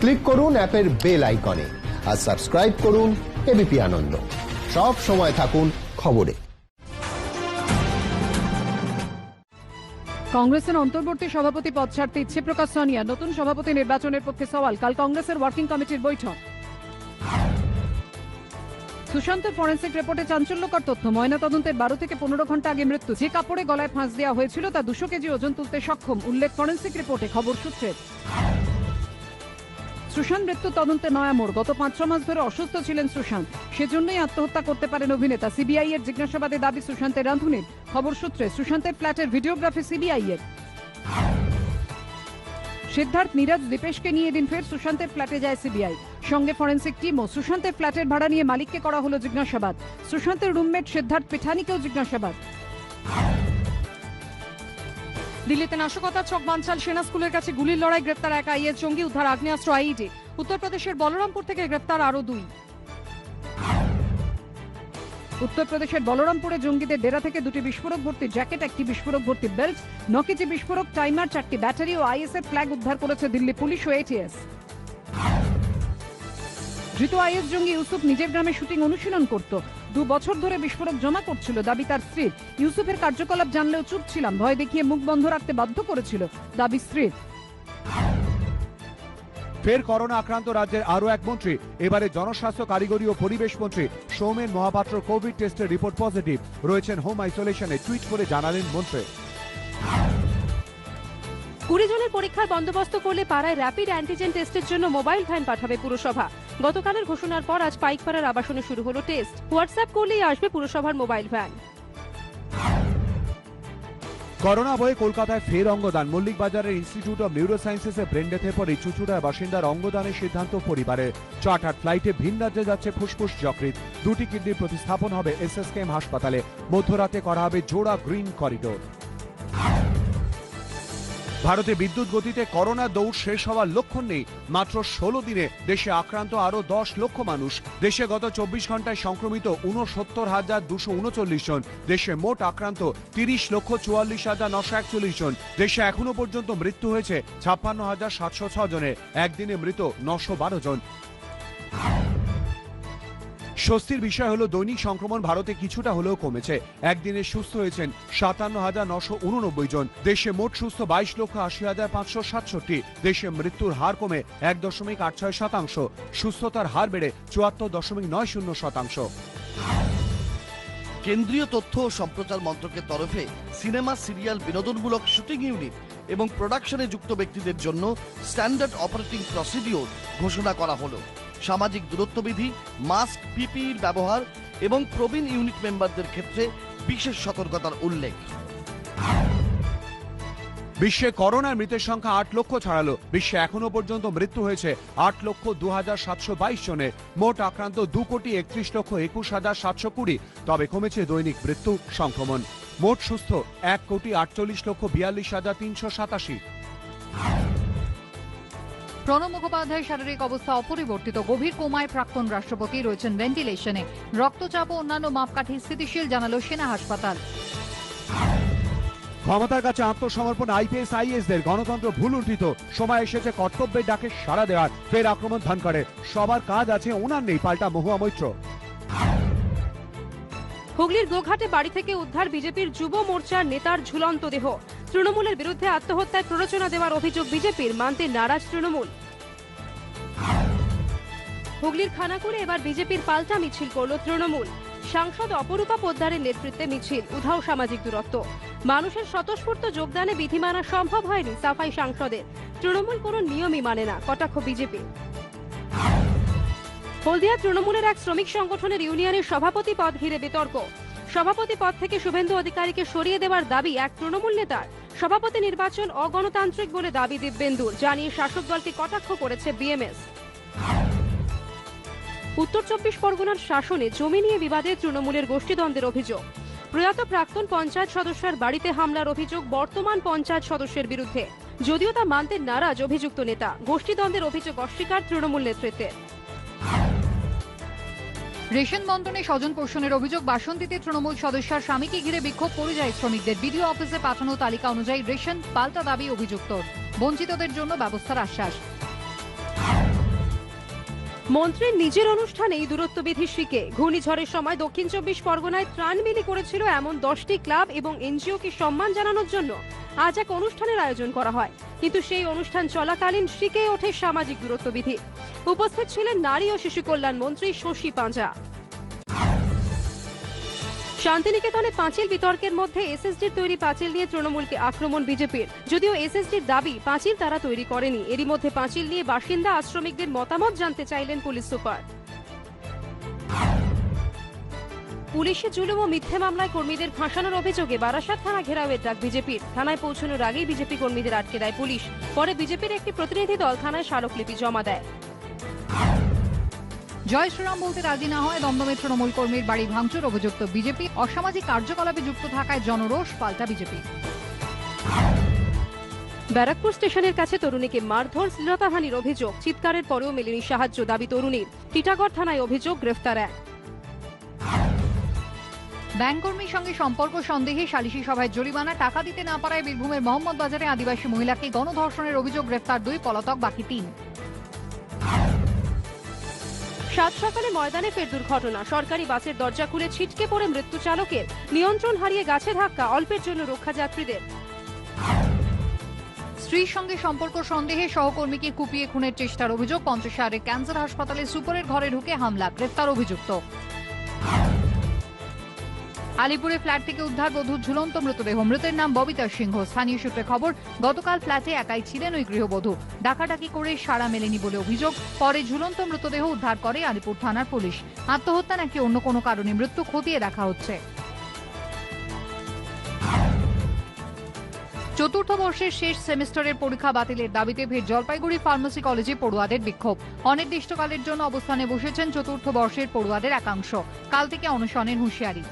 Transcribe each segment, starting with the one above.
Click করুন অ্যাপের bell আইকনে আর সাবস্ক্রাইব করুন এবিপি আনন্দ। সব সময় থাকুন খবরে। কংগ্রেসের অন্তর্বর্তী সভাপতি পদ ছাড়তে ইচ্ছে প্রকাশ সোনিয়া, নতুন সভাপতি নির্বাচনের পক্ষে সওয়াল। কাল কংগ্রেসের ওয়ার্কিং কমিটির বৈঠক। সুশান্তের ফরেন্সিক রিপোর্টে চাঞ্চল্যকর তথ্য, ময়না তদন্তের 12 থেকে 15 ঘন্টা আগে মৃত্যু। যে কাপড়ে গলায় ফাঁস দেওয়া হয়েছিল তা 200 কেজি ওজন তুলতে সক্ষম, উল্লেখ ফরেন্সিক রিপোর্টে, খবর সূত্রে। সুশান্ত মৃত্যু তদন্তে নয়া মোড়, গত 5-6 মাস ধরে অসুস্থ ছিলেন সুশান্ত, সেজন্যই আত্মহত্যা করতে পারেন অভিনেতা। সিবিআই এর জিজ্ঞাসাবাদে দাবি সুশান্তের রাঁধুনির, খবর সূত্রে। সুশান্তের ফ্ল্যাটের ভিডিওগ্রাফি সিবিআই এর। সিদ্ধার্থ, নীরজ, দীপেশকে নিয়ে দিন ফের সুশান্তের ফ্ল্যাটে যায় সিবিআই, সঙ্গে ফরেন্সিক টিমও। সুশান্তের ফ্ল্যাটের ভাড়া নিয়ে মালিককে করা হলো জিজ্ঞাসাবাদ। সুশান্তের রুমমেট সিদ্ধার্থ পিঠানিকেও জিজ্ঞাসাবাদ। দিল্লিতে নাশকতার ছক বানচাল, সেনা স্কুলের কাছে গুলির লড়াই, গ্রেপ্তার এক আইএস জঙ্গি, উদ্ধার আগ্নেয়াস্ত্র আইইডি। উত্তরপ্রদেশের বলরামপুর থেকে গ্রেপ্তার আরো 2। উত্তরপ্রদেশের বলরামপুরে জঙ্গিদের ডেরা থেকে 2টি বিস্ফোরক ভর্তি জ্যাকেট, 1টি বিস্ফোরক ভর্তি বেল্ট, 9 কেজি বিস্ফোরক, টাইমার, 4টি ব্যাটারি ও আইএসএর ফ্ল্যাগ উদ্ধার করেছে দিল্লি পুলিশ ও এটিএস। ধৃত আইএস জঙ্গি ইউসুফ নিজের গ্রামে শুটিং অনুশীলন করত। 2 বছর ধরে বিস্ফোরক জমা করছিল, দাবি তার স্ত্রীর। ইউসুফের কার্যকলাপ জানলেও চুপ ছিলাম, ভয় দেখিয়ে মুখ বন্ধ রাখতে বাধ্য করেছিল, দাবি স্ত্রীর। ফের করোনা আক্রান্ত রাজ্যের আরো এক মন্ত্রী, এবারে জনস্বাস্থ্য, কারিগরি ও পরিবেশ মন্ত্রী সৌমেন মহাপাত্র কোভিড টেস্টের রিপোর্ট পজিটিভ, রয়েছেন হোম আইসোলেশনে, টুইট করে জানালেন মন্ত্রী। 20 জনের পরীক্ষার বন্দোবস্ত করলে পাড়ায় র্যাপিড অ্যান্টিজেন টেস্টের জন্য মোবাইল ভ্যান পাঠাবে পুরসভা। গতকালের ঘোষণার পর আজ পাইকপাড়ার আবাসনে শুরু হলো টেস্ট। হোয়াটসঅ্যাপ করলেই আসবে পুরসভার মোবাইল ভ্যান। করোনা বয়ে কলকাতায় ফের অঙ্গদান, মল্লিক বাজারের ইনস্টিটিউট অব নিউরো সায়েন্সেসে ব্রেন ডেথের পরে চুচুড়ার বাসিন্দার অঙ্গদানের সিদ্ধান্ত পরিবারের। চার্টার ফ্লাইটে ভিন রাজ্যে যাচ্ছে ফুসফুস যকৃৎ, 2টি কিডনির প্রতিস্থাপন হবে এসএসকেএম হাসপাতালে। মধ্যরাতে করা হবে জোড়া গ্রিন করিডোর। ভারতে বিদ্যুৎ গতিতে করোনা দৌড় শেষ হওয়ার লক্ষণ নেই। মাত্র 16 দিনে দেশে আক্রান্ত আরো 10 লক্ষ মানুষ। দেশে গত 24 ঘন্টায় সংক্রমিত 69,239 জন। দেশে মোট আক্রান্ত 30,44,941 জন। দেশে এখনো পর্যন্ত মৃত্যু হয়েছে 56,706 জনের। একদিনে মৃত 912 জন। স্বস্তির বিষয় হলো দৈনিক সংক্রমণ ভারতে কিছুটা হলেও কমেছে। একদিনে সুস্থ হয়েছেন 57,989 জন। দেশে মোট সুস্থ 22,80,567। দেশে মৃত্যুর হার কমে 1.86%। সুস্থতার হার বেড়ে 74.90%। কেন্দ্রীয় তথ্য ও সম্প্রচার মন্ত্রকের তরফে সিনেমা, সিরিয়াল, বিনোদনমূলক শুটিং ইউনিট এবং প্রোডাকশনে যুক্ত ব্যক্তিদের জন্য স্ট্যান্ডার্ড অপারেটিং প্রসিডিওর ঘোষণা করা হলো। সামাজিক দূরত্ববিধি, মাস্ক, পিপিইর ব্যবহার এবং প্রবীণ ইউনিট মেম্বারদের ক্ষেত্রে বিশেষ সতর্কতার উল্লেখ। বিশ্বে করোনার মৃতের সংখ্যা 8 লক্ষ ছাড়ালো। বিশ্বে এখনো পর্যন্ত মৃত্যু হয়েছে 8,02,722 জনের। মোট আক্রান্ত 2,31,21,720। তবে কমেছে দৈনিক মৃত্যু, সংক্রমণ। মোট সুস্থ 1,48,42,387। প্রণব মুখোপাধ্যায়ের শারীরিক অবস্থা অপরিবর্তিত, গভীর কোমায় প্রাক্তন রাষ্ট্রপতি, রয়েছেন ভেন্টিলেশনে। রক্তচাপ ও অন্যান্য মাপকাঠি স্থিতিশীল, জানালো সেনা হাসপাতাল। ক্ষমতার কাছে আত্মসমর্পণ আইপিএস আইএসদের, গণতন্ত্র ভুল উল্টিত, সময় এসেছে কর্তব্যের ডাকে সাড়া দেওয়ার। ফের আক্রমণ ধানকড়ে, সবার কাজ আছে, ওনার নেই, পাল্টা মহুয়া মৈত্র। হুগলির গোঘাটে বাড়ি থেকে উদ্ধার বিজেপির যুব মোর্চার নেতার ঝুলন্ত দেহ। তৃণমূলের বিরুদ্ধে আত্মহত্যায় প্ররোচনা দেওয়ার অভিযোগ বিজেপির, মানতে নারাজ তৃণমূল। হুগলির খানাকুড়ে এবার বিজেপির পাল্টা মিছিল করল তৃণমূল। সাংসদ অপরূপা পোদ্দারের নেতৃত্বে মিছিল, উধাও সামাজিক দূরত্ব। মানুষের স্বতঃস্ফূর্ত যোগদানে বিধি মানা সম্ভব হয়নি সাফাই সাংসদের। তৃণমূল কোনো নিয়মই মানে না, কটাক্ষ বিজেপি। হলদিয়া তৃণমূলের এক শ্রমিক সংগঠনের ইউনিয়নের সভাপতি পদ ঘিরে বিতর্ক। সভাপতি পদ থেকে শুভেন্দু অধিকারীকে সরিয়ে দেওয়ার দাবি এক তৃণমূল নেতার। সভাপতি নির্বাচন অগণতান্ত্রিক বলে দাবি দিব্যেন্দুর, জানিয়ে শাসক দলকে কটাক্ষ করেছে বিএমএস। উত্তর 24 পরগনার শাসনে জমি নিয়ে বিবাদে তৃণমূলের গোষ্ঠীদ্বন্দ্বের অভিযোগ। প্রয়াত প্রাক্তন পঞ্চায়েত সদস্যের বাড়িতে হামলার অভিযোগ বর্তমান পঞ্চায়েত সদস্যের বিরুদ্ধে, যদিও তা মানতে নারাজ অভিযুক্ত নেতা। গোষ্ঠীদ্বন্দ্বের অভিযোগ অস্বীকার তৃণমূল নেতৃত্বের। রেশন বন্টনে স্বজন পোষণের অভিযোগ, বাসন্তীতে তৃণমূল সদস্যার স্বামীকে ঘিরে বিক্ষোভ পরিযায়ী শ্রমিকদের। বিডিও অফিসে পাঠানো তালিকা অনুযায়ী রেশন, পাল্টা দাবি অভিযুক্ত। বঞ্চিতদের জন্য ব্যবস্থার আশ্বাস। মন্ত্রীর নিজের অনুষ্ঠানেই দূরত্ববিধি শিখে ঘূর্ণিঝড়ের সময় দক্ষিণ 24 পরগনায় ত্রাণ বিলি করেছিল এমন 10টি ক্লাব এবং এনজিওকে সম্মান জানানোর জন্য আজ এক অনুষ্ঠানের আয়োজন করা হয়, কিন্তু সেই অনুষ্ঠান চলাকালীন শিখে ওঠে সামাজিক দূরত্ববিধি। উপস্থিত ছিলেন নারী ও শিশু কল্যাণ মন্ত্রী শশী পাঁজা। শান্তিনিকেতনে পাঁচিল বিতর্কের মধ্যে এসএসডির তৈরি পাঁচিল নিয়ে তৃণমূলকে আক্রমণ বিজেপির। যদিও এসএসডির দাবি পাঁচিল তারা তৈরি করেনি। এরই মধ্যে পাঁচিল নিয়ে বাসিন্দা আশ্রমিকদের মতামত জানতে চাইলেন পুলিশ সুপার। পুলিশে জুলুম ও মিথ্যে মামলায় কর্মীদের ফাঁসানোর অভিযোগে বারাসাত থানা ঘেরাওয়ের ডাক বিজেপির। থানায় পৌঁছানোর আগেই বিজেপি কর্মীদের আটকে দেয় পুলিশ। পরে বিজেপির একটি প্রতিনিধি দল থানায় স্মারকলিপি জমা দেয়। জয় শ্রীরাম বলতে রাজি না হয় দমদমের তৃণমূল কর্মীর বাড়ি ভাঙচুর, অভিযুক্ত বিজেপি। অসামাজিক কার্যকলাপে যুক্ত থাকায় জনরোষ, পাল্টা বিজেপি। ব্যারাকপুর স্টেশনের কাছে তরুণীকে মারধর, শ্লীলতাহানির অভিযোগ। চিৎকারের পরেও মেলেনি সাহায্য, দাবি তরুণীর। টিটাগড় থানায় অভিযোগ, গ্রেফতার এক। ব্যাংক কর্মীর সঙ্গে সম্পর্ক সন্দেহে সালিশি সভায় জরিমানা, টাকা দিতে না পারায় বীরভূমের মোহাম্মদ বাজারে আদিবাসী মহিলাকে গণধর্ষণের অভিযোগ, গ্রেফতার 2, পলাতক বাকি 3। সাত সকালে ময়দানে ফের দুর্ঘটনা। সরকারি বাসের দরজা খুলে ছিটকে পড়ে মৃত্যু চালকের। নিয়ন্ত্রণ হারিয়ে গাছে ধাক্কা, অল্পের জন্য রক্ষা যাত্রীদের। স্ত্রীর সঙ্গে সম্পর্ক সন্দেহে সহকর্মীকে কুপিয়ে খুনের চেষ্টার অভিযোগ। পঞ্চশাহরের ক্যান্সার হাসপাতালে সুপারের ঘরে ঢুকে হামলা, গ্রেফতার অভিযুক্ত। আলিপুরে ফ্ল্যাট থেকে উদ্ধার বধূর ঝুলন্ত মৃতদেহ। মৃতের নাম ববিতা সিংহ। স্থানীয় সূত্রে খবর, গতকাল ফ্ল্যাটে একাই ছিলেন ওই গৃহবধূ। ডাকাডাকি করে সাড়া মেলেনি বলে অভিযোগ। পরে ঝুলন্ত মৃতদেহ উদ্ধার করে আলিপুর থানার পুলিশ। আত্মহত্যা নাকি অন্য কোনো কারণে মৃত্যু খতিয়ে দেখা হচ্ছে। চতুর্থ বর্ষের শেষ সেমিস্টারের পরীক্ষা বাতিলের দাবিতে ফের জলপাইগুড়ি ফার্মেসি কলেজে পড়ুয়াদের বিক্ষোভ। অনির্দিষ্টকালের জন্য অবস্থানে বসেছেন চতুর্থ বর্ষের পড়ুয়াদের একাংশ। কাল থেকে অনশনের হুঁশিয়ারি।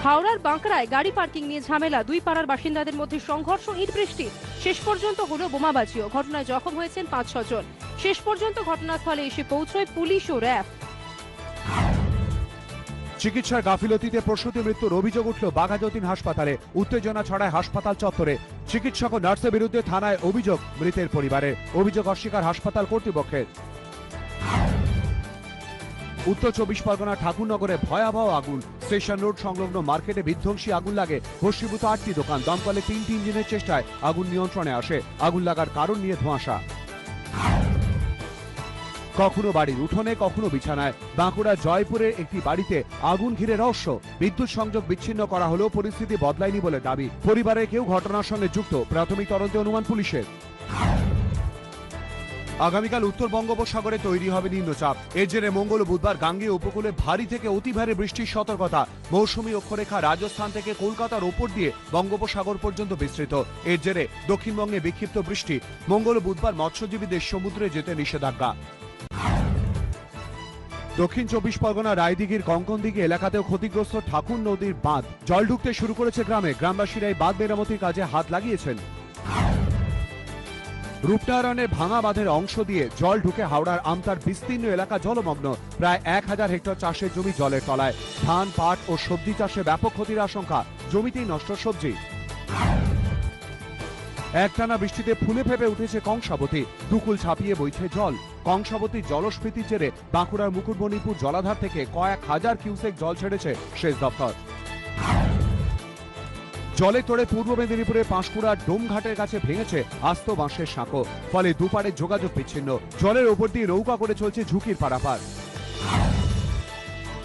হাওড়ার বাঁকড়ায় গাড়ি পার্কিং নিয়ে ঝামেলা, 2 পাড়ার বাসিন্দাদের মধ্যে সংঘর্ষ, ইট বৃষ্টি। শেষ পর্যন্ত হলো বোমাবাজিও। ঘটনায় জখম হয়েছেন 5-6 জন। শেষ পর্যন্ত ঘটনাস্থলে এসে পৌঁছয় পুলিশ ও র্যাব। চিকিৎসার গাফিলতিতে প্রসূতি মৃত্যুর অভিযোগ উঠল বাঘাযতীন হাসপাতালে। উত্তেজনা ছড়ায় হাসপাতাল চত্বরে। চিকিৎসক ও নার্সের বিরুদ্ধে থানায় অভিযোগ মৃতের পরিবারের। অভিযোগ অস্বীকার হাসপাতাল কর্তৃপক্ষের। উত্তর 24 পরগনা ঠাকুরনগরে ভয়াবহ আগুন। স্টেশন রোড সংলগ্ন মার্কেটে বিধ্বংসী আগুন লাগে। ভস্মীভূত 8টি দোকান। দমকলে 3টি ইঞ্জিনের চেষ্টায় আগুন নিয়ন্ত্রণে আসে। আগুন লাগার কারণ নিয়ে ধোঁয়াশা। কখনো বাড়ির উঠোনে, কখনো বিছানায়। বাঁকুড়া জয়পুরের একটি বাড়িতে আগুন ঘিরে রহস্য। বিদ্যুৎ সংযোগ বিচ্ছিন্ন করা হলেও পরিস্থিতি বদলায়নি বলে দাবি। পরিবারের কেউ ঘটনার সঙ্গে যুক্ত, প্রাথমিক তদন্তে অনুমান পুলিশের। আগামীকাল উত্তর বঙ্গোপসাগরে তৈরি হবে নিম্নচাপ। এর জেরে মঙ্গল ও বুধবার গাঙ্গেয় উপকূলে ভারী থেকে অতি ভারী বৃষ্টির সতর্কতা। মৌসুমী অক্ষরেখা রাজস্থান থেকে কলকাতার ওপর দিয়ে বঙ্গোপসাগর পর্যন্ত বিস্তৃত। এর জেরে দক্ষিণবঙ্গে বিক্ষিপ্ত বৃষ্টি। মঙ্গল ও বুধবার মৎস্যজীবীদের সমুদ্রে যেতে নিষেধাজ্ঞা। দক্ষিণ 24 পরগনা রায়দিঘির কঙ্কনদিঘি এলাকাতেও ক্ষতিগ্রস্ত ঠাকুর নদীর বাঁধ। জল ঢুকতে শুরু করেছে গ্রামে। গ্রামবাসীরা এই বাঁধ মেরামতির কাজে হাত লাগিয়েছেন। রূপনারায়ণের ভাঙা বাঁধের অংশ দিয়ে জল ঢুকে হাওড়ার আমতার বিস্তীর্ণ এলাকা জলমগ্ন। প্রায় 1000 হেক্টর চাষের জমি জলের তলায়। ধান, পাট ও সবজি চাষে ব্যাপক ক্ষতির আশঙ্কা। জমিতেই নষ্ট সবজি। একটানা বৃষ্টিতে ফুলে ফেপে উঠেছে কংসাবতী। দুকুল ছাপিয়ে বইছে জল। কংসাবতীর জলস্ফীতির জেরে বাঁকুড়ার মুকুটমণিপুর জলাধার থেকে কয়েক হাজার কিউসেক জল ছেড়েছে সেচ দপ্তর। জলে তোড়ে পূর্ব মেদিনীপুরের পাঁশকুড়ার ডোমঘাটের কাছে ভেঙেছে আস্ত বাঁশের সাঁকো। ফলে দুপারের যোগাযোগ বিচ্ছিন্ন। জলের ওপর দিয়ে নৌকা করে চলছে ঝুঁকির পারাপার।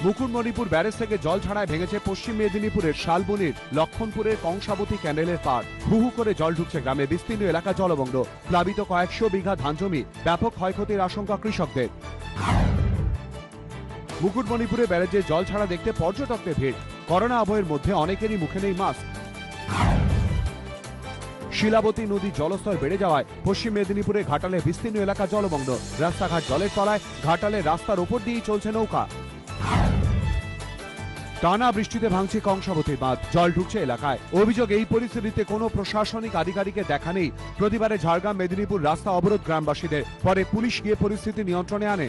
মুকুটমণিপুর ব্যারেজ থেকে জল ছাড়ায় ভেঙেছে পশ্চিম মেদিনীপুরের শালবনির লক্ষণপুরের কংসাবতী ক্যানেলের পাড়। হু হু করে জল ঢুকছে গ্রামে। বিস্তীর্ণ এলাকা জলমগ্ন। প্লাবিত কয়েকশো বিঘা ধান জমি। ব্যাপক ক্ষয়ক্ষতির আশঙ্কা কৃষকদের। মুকুটমণিপুরে ব্যারেজে জল ছাড়া দেখতে পর্যটকদের ভিড়। করোনা আবহের মধ্যে অনেকেরই মুখে নেই মাস্ক। শিলাবতী নদী জলস্তর বেড়ে যাওয়ায় পশ্চিম মেদিনীপুরে ঘাটালে বিস্তীর্ণ এলাকা জলমগ্ন। রাস্তাঘাট জলের তলায়। ঘাটালে রাস্তার ওপর দিয়েই চলছে নৌকা। টানা বৃষ্টিতে ভাঙছে কংসাবতীর বাঁধ। জল ঢুকছে এলাকায়। অভিযোগ, এই পরিস্থিতিতে কোনো প্রশাসনিক আধিকারিকের দেখা নেই। প্রতিবারে ঝাড়গ্রাম মেদিনীপুর রাস্তা অবরোধ গ্রামবাসীদের। পরে পুলিশ গিয়ে পরিস্থিতি নিয়ন্ত্রণে আনে।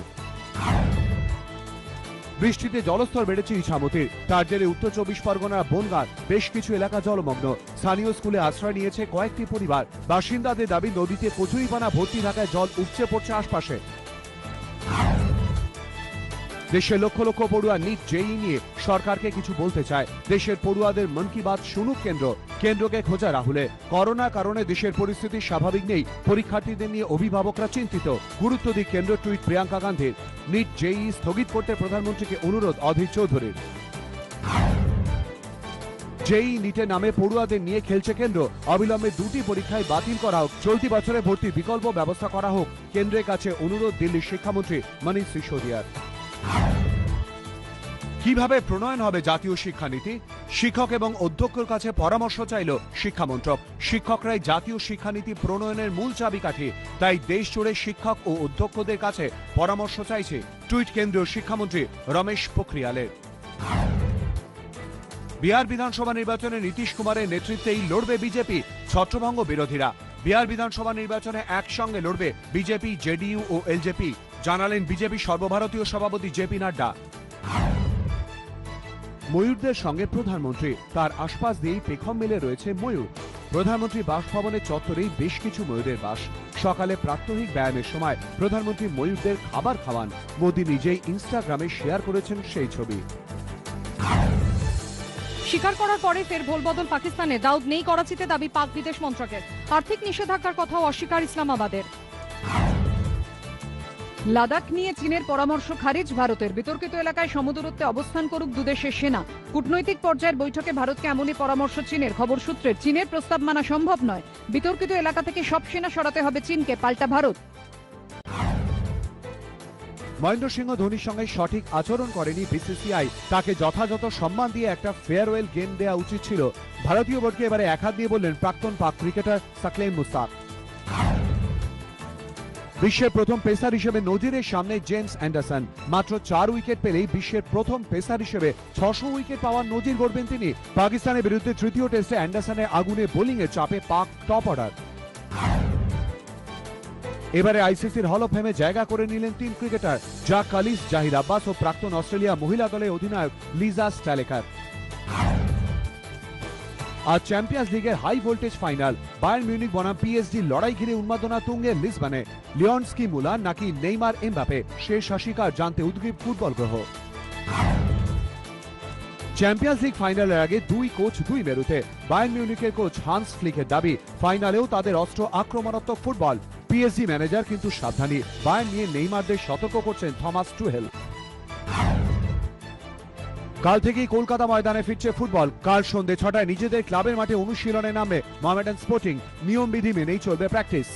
বৃষ্টিতে জলস্তর বেড়েছে ইছামতির। তার জেরে উত্তর 24 পরগনার বনগাঁ বেশ কিছু এলাকা জলমগ্ন। স্থানীয় স্কুলে আশ্রয় নিয়েছে কয়েকটি পরিবার। বাসিন্দাদের দাবি, নদীতে কচুরিপানা ভর্তি থাকায় জল উপচে পড়ছে আশপাশে। দেশের লক্ষ লক্ষ পড়ুয়া নিট জেই নিয়ে সরকারকে কিছু বলতে চায়। দেশের পড়ুয়াদের মন কি বাত শুনুক কেন্দ্র। কেন্দ্রকে খোঁজা রাহুলে। করোনার কারণে দেশের পরিস্থিতি স্বাভাবিক নেই, পরীক্ষার্থীদের নিয়ে অভিভাবকরা চিন্তিত। গুরুত্ব দিক কেন্দ্র। টুইট প্রিয়াঙ্কা গান্ধীর। নিট জেই স্থগিত করতে প্রধানমন্ত্রীকে অনুরোধ অধীর চৌধুরীর। জেই নিটের নামে পড়ুয়াদের নিয়ে খেলছে কেন্দ্র। অবিলম্বে দুটি পরীক্ষায় বাতিল করা হোক। চলতি বছরে ভর্তির বিকল্প ব্যবস্থা করা হোক। কেন্দ্রের কাছে অনুরোধ দিল্লির শিক্ষামন্ত্রী মনীষ সিসোদিয়ার। কিভাবে প্রণয়ন হবে জাতীয় শিক্ষানীতি? শিক্ষক এবং অধ্যক্ষের কাছে পরামর্শ চাইল শিক্ষামন্ত্রক। শিক্ষকরাই জাতীয় শিক্ষানীতি প্রণয়নের মূল চাবিকাঠি। তাই দেশ জুড়ে শিক্ষক ও অধ্যক্ষদের কাছে পরামর্শ চাইছে। টুইট কেন্দ্রীয় শিক্ষামন্ত্রী রমেশ পোখরিয়ালের। বিহার বিধানসভা নির্বাচনে নীতিশ কুমারের নেতৃত্বেই লড়বে বিজেপি, ছত্রভঙ্গ বিরোধীরা। বিহার বিধানসভা নির্বাচনে একসঙ্গে লড়বে বিজেপি, জেডিইউ ও এলজেপি, জানালেন বিজেপি সর্বভারতীয় সভাপতি জেপি নাড্ডা। ময়ূরদের সঙ্গে প্রধানমন্ত্রী, তার আশপাশ দিয়েই পেখম মেলে রয়েছে ময়ূর। প্রধানমন্ত্রী বাসভবনের চত্বরেই বেশ কিছু ময়ূরের বাস। সকালে প্রাত্যহিক ব্যায়ামের সময় প্রধানমন্ত্রী ময়ূরদের খাবার খাওয়ান। মোদী নিজেই ইনস্টাগ্রামে শেয়ার করেছেন সেই ছবি। স্বীকার করার পরে ফের ভোলবদল পাকিস্তানে, দাউদ নেই করাচিতে, দাবি পাক বিদেশ মন্ত্রকের। আর্থিক নিষেধাজ্ঞার কথাও অস্বীকার ইসলামাবাদের। লাদাখ নিয়ে চীনের পরামর্শ খারিজ ভারতের। বিতর্কিত এলাকায় সমদূরত্বে অবস্থান করুক দুদেশের সেনা। কূটনৈতিক পর্যায়ের বৈঠকে ভারতকে এমনই পরামর্শ চীনের। খবর সূত্রের, চীনের প্রস্তাব মানা সম্ভব নয়। বিতর্কিত এলাকা থেকে সব সেনা সরাতে হবে চীনকে, পাল্টা ভারত। মহেন্দ্র সিংহ ধোনির সঙ্গে সঠিক আচরণ করেনি বিসিসিআই। তাকে যথাযথ সম্মান দিয়ে একটা ফেয়ারওয়েল গেম দেওয়া উচিত ছিল। ভারতীয় বোর্ডকে এবারে এক হাত দিয়ে বললেন প্রাক্তন পাক ক্রিকেটার সাকলেন মুস্তাক। বিশ্বের প্রথম পেসার হিসেবে নজিরের সামনে জেমস অ্যান্ডারসন। মাত্র 4 উইকেট পেলেই বিশ্বের প্রথম পেসার হিসেবে 600 উইকেট পাওয়ার নজির গড়বেন তিনি। পাকিস্তানের বিরুদ্ধে তৃতীয় টেস্টে অ্যান্ডারসনের আগুনে বোলিংয়ে চাপে পাক টপ অর্ডার। এবারে আইসিসির হল অফ ফেমে জায়গা করে নিলেন 3 ক্রিকেটার, জাক কালিস, জাহির আব্বাস ও প্রাক্তন অস্ট্রেলিয়া মহিলা দলের অধিনায়ক লিজা স্ট্যালেকার। আজ চ্যাম্পিয়ন্স লিগের high voltage final. Bayern Munich বনাম পিএসজি লড়াই ঘিরে উন্মাদনা তুঙ্গে লিসবনে। লিওনস্কি মুলার নাকি নেইমার এমবাপে, শেষ হাসিকার জানতে উদ্গ্রীব ফুটবল গ্রহ। চ্যাম্পিয়ন্স লিগ ফাইনালের আগে 2 কোচ 2 মেরুতে। বায়ার্ন মিউনিকের কোচ হান্স ফ্লিকের দাবি, ফাইনালেও তাদের অস্ত্র আক্রমণাত্মক ফুটবল। পিএসজি ম্যানেজার কিন্তু সাবধানী। বায়ার্ন নিয়ে নেইমারদের সতর্ক করছেন থমাস টুহেল। কাল থেকেই কলকাতা ময়দানে ফিরছে ফুটবল। কাল সন্ধ্যে 6টায় নিজেদের ক্লাবের মাঠে অনুশীলনে নামবে মোহামেডান স্পোর্টিং। নিয়মবিধি মেনেই চলবে প্র্যাকটিস।